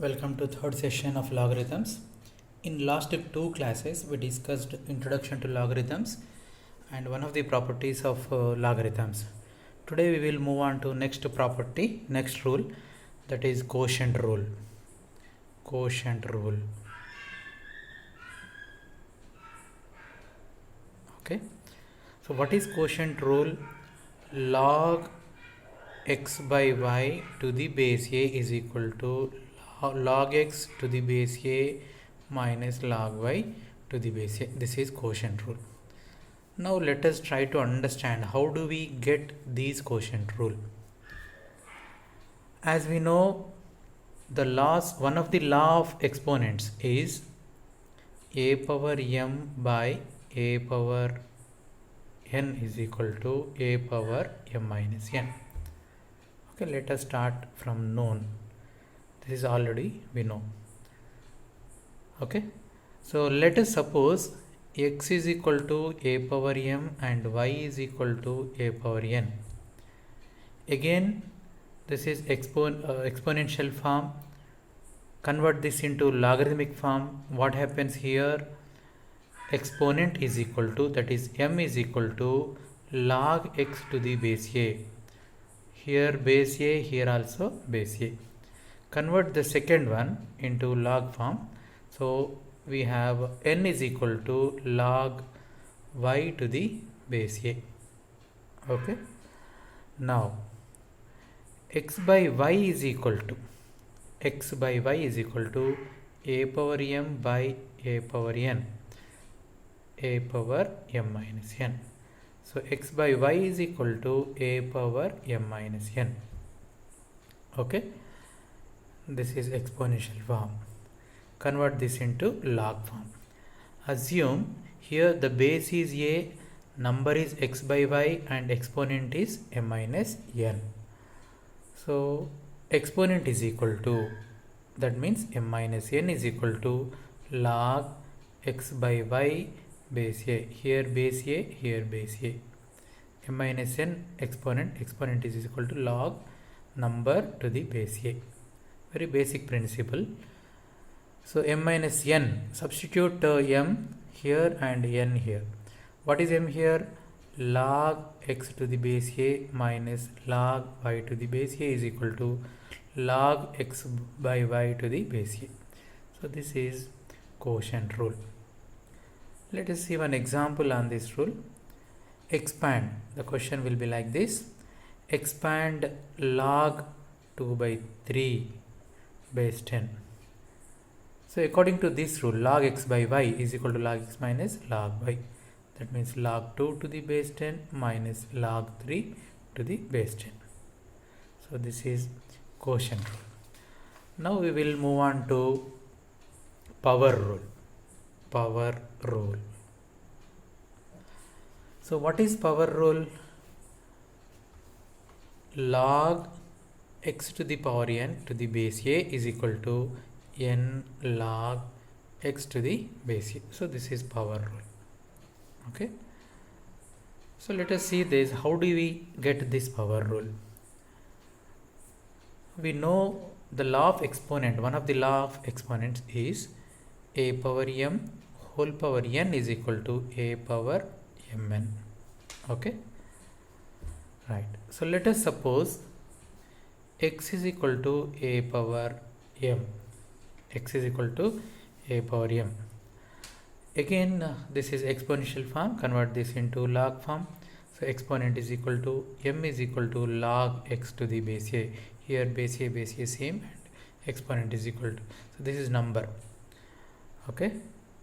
Welcome to third session of logarithms. In last two classes we discussed introduction to logarithms and one of the properties of logarithms. Today we will move on to next property, next rule, that is quotient rule. Quotient rule. Okay. So what is quotient rule? Log x by y to the base a is equal to log x to the base a minus log y to the base a. This is quotient rule. Now let us try to understand how do we get these quotient rule. As we know, one of the law of exponents is a power m by a power n is equal to a power m minus n. Okay, let us start from known. This is already we know. Okay, so let us suppose x is equal to a power m and y is equal to a power n. Again, this is exponential form. Convert this into logarithmic form. What happens here? Exponent is equal to, that is m is equal to log x to the base a. Here base a, here also base a. Convert the second one into log form. So we have n is equal to log y to the base a. Okay. Now x by y is equal to a power m by a power n, a power m minus n. So x by y is equal to a power m minus n. Okay. This is exponential form. Convert this into log form. Assume here the base is a, number is x by y and exponent is m minus n. So exponent is equal to, that means m minus n is equal to log x by y base a. Here base a, here base a. M minus n exponent is equal to log number to the base a. Very basic principle. So m minus n, substitute m here and n here. What is m here? Log x to the base a minus log y to the base a is equal to log x by y to the base a. So this is quotient rule. Let us see one example on this rule. Expand. The question will be like this. Expand log 2 by 3 base 10. So according to this rule, log x by y is equal to log x minus log y. That means log 2 to the base 10 minus log 3 to the base 10. So this is quotient rule. Now we will move on to power rule. Power rule. So what is power rule? Log x to the power n to the base a is equal to n log x to the base a. So this is power rule. Okay. So let us see this. How do we get this power rule? We know the law of exponent. One of the law of exponents is a power m whole power n is equal to a power mn. Okay. Right. So let us suppose x is equal to a power m. X is equal to a power m. Again, this is exponential form. Convert this into log form. So exponent is equal to m is equal to log x to the base a. Here base a same and exponent is equal to. So this is number. Okay.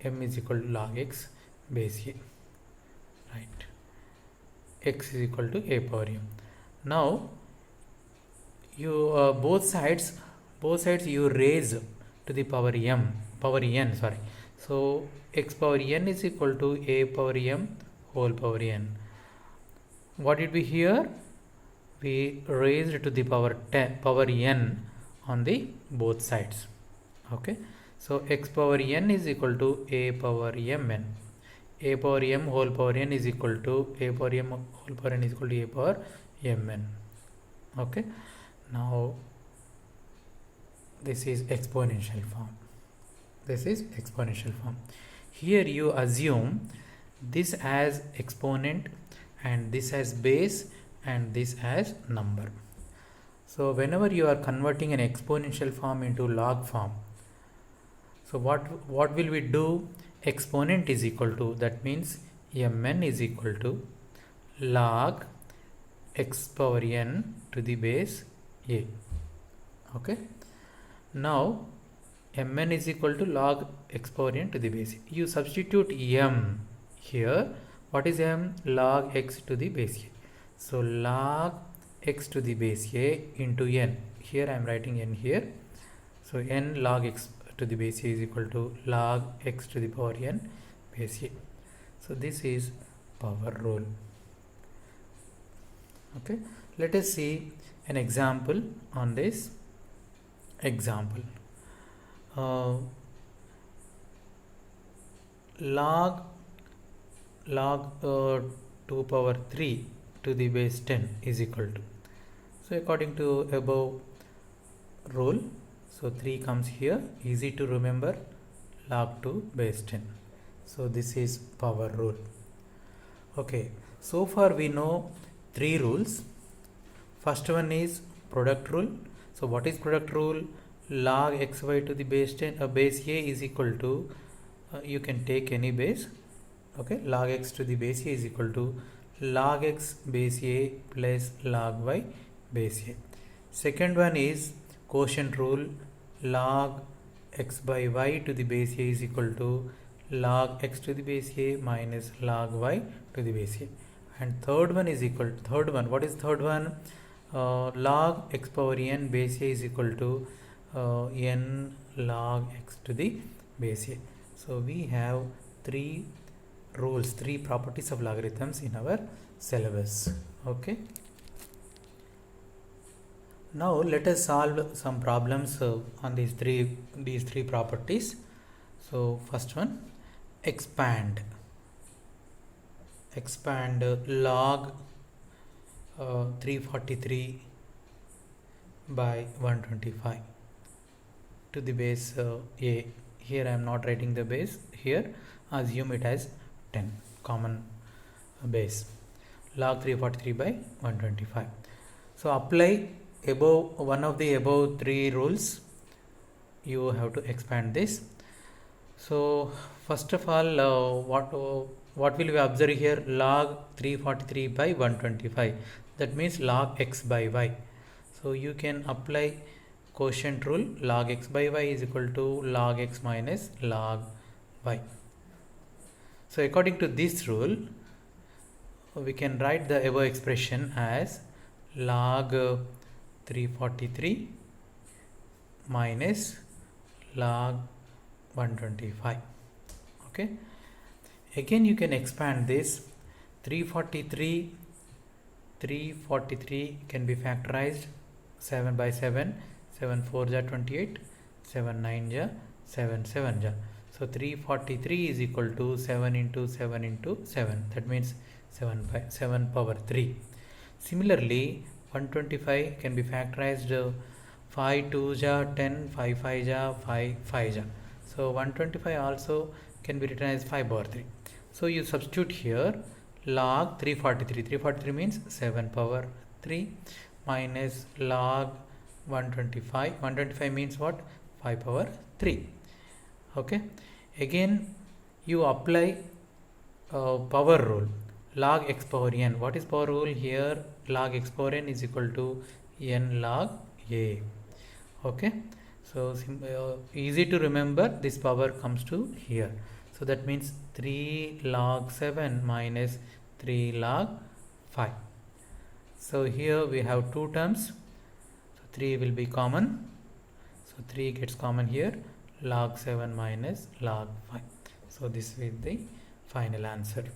M is equal to log x base a. Right. X is equal to a power m. Now you both sides you raise to the power n. So x power n is equal to a power m whole power n. What did we hear? We raised to the power n on the both sides. Okay. So x power n is equal to a power mn. A power m whole power n is equal to a power m whole power n is equal to a power mn. Okay. Now this is exponential form. This is exponential form. Here you assume this as exponent and this as base and this as number. So whenever you are converting an exponential form into log form, so what will we do? Exponent is equal to, that means mn is equal to log x power n to the base a. Okay. Now mn is equal to log x power n to the base a. You substitute m here. What is m? Log x to the base a. So log x to the base a into n. Here I am writing n here. So n log x to the base a is equal to log x to the power n base a. So this is power rule. Okay. Let us see an example on this. Example. Log 2 power 3 to the base 10 is equal to. So according to above rule, so 3 comes here, easy to remember, log 2 base 10. So this is power rule. Okay, so far we know 3 rules. First one is product rule. So what is product rule? Log xy to the base 10, base a is equal to, you can take any base. Okay, log x to the base a is equal to log x base a plus log y base a. Second one is quotient rule. Log x by y to the base a is equal to log x to the base a minus log y to the base a. And third one is equal to, third one, what is third one? Log x power n base a is equal to n log x to the base a. So we have 3 rules, 3 properties of logarithms in our syllabus. Okay. Now let us solve some problems on these three properties. So first one, expand log 343 by 125 to the base a. Here I am not writing the base. Here assume it as 10 common base. Log 343 by 125. So apply above one of the above 3 rules. You have to expand this. So first of all, what will we observe here? Log 343 by 125. That means log x by y. So you can apply quotient rule. Log x by y is equal to log x minus log y. So according to this rule, we can write the above expression as log 343 minus log 125. Okay. Again you can expand this. 343 can be factorized 7 by 7. 7 4 ja 28, 7 9 ja 7 7 ja. So 343 is equal to 7 into 7 into 7. That means 7 power 3. Similarly, 125 can be factorized 5 2 ja 10, 5 5 ja 5 5 ja. So 125 also can be written as 5 power 3. So you substitute here log 343. 343 means 7 power 3 minus log 125. 125 means what? 5 power 3. Okay. Again you apply power rule. Log x power n. What is power rule here? Log x power n is equal to n log a. Okay. So easy to remember, this power comes to here. So that means 3 log 7 minus 3 log 5. So here we have 2 terms. So 3 will be common. So 3 gets common here. Log 7 minus log 5. So this is the final answer.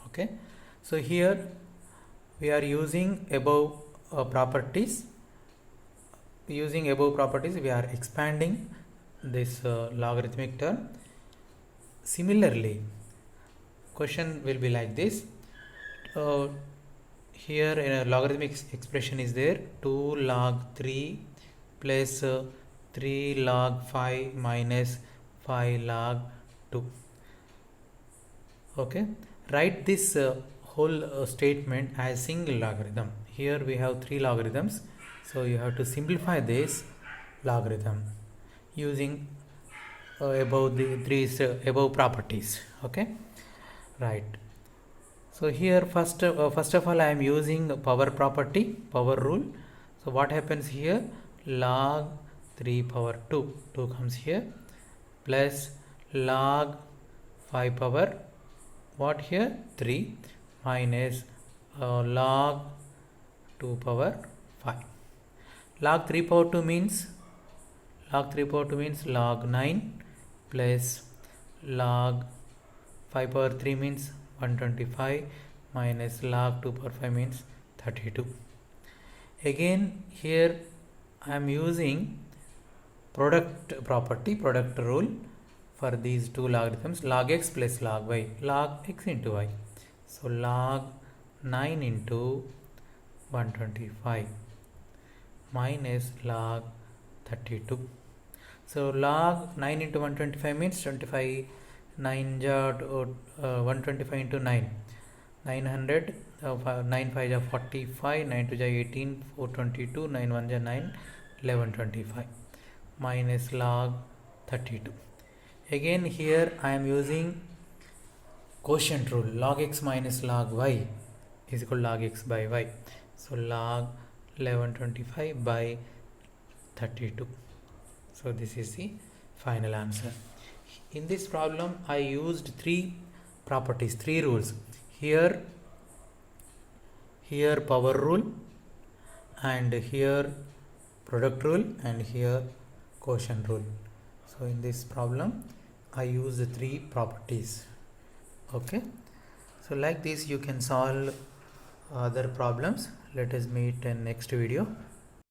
Okay. So here we are using above properties. Using above properties, we are expanding this logarithmic term. Similarly, question will be like this. Here a logarithmic expression is there, 2 log 3 plus 3 log 5 minus 5 log 2. Okay, write this whole statement as single logarithm. Here we have 3 logarithms, so you have to simplify this logarithm using above the three above properties. Okay, right. So here first of all I am using power property, power rule. So what happens here? Log 3 power 2 comes here, plus log 5 power what here 3 minus log 2 power 5. Log 3 power 2 means log 9 plus log 5 power 3 means 125 minus log 2 power 5 means 32. Again here I am using product property, product rule for these two logarithms, log x plus log y, log x into y. So log 9 into 125 minus log 32. So log 9 into 125 means 25 9 125 into 9 900 9 5 is 45 9 2 is 18 422 9 1 is 9 1125 minus log 32. Again here I am using quotient rule, log x minus log y is equal to log x by y. So log 1125 by 32. So this is the final answer. In this problem I used three properties, three rules. Here power rule, and here product rule, and here quotient rule. So in this problem I use the three properties. Okay, so like this you can solve other problems. Let us meet in next video.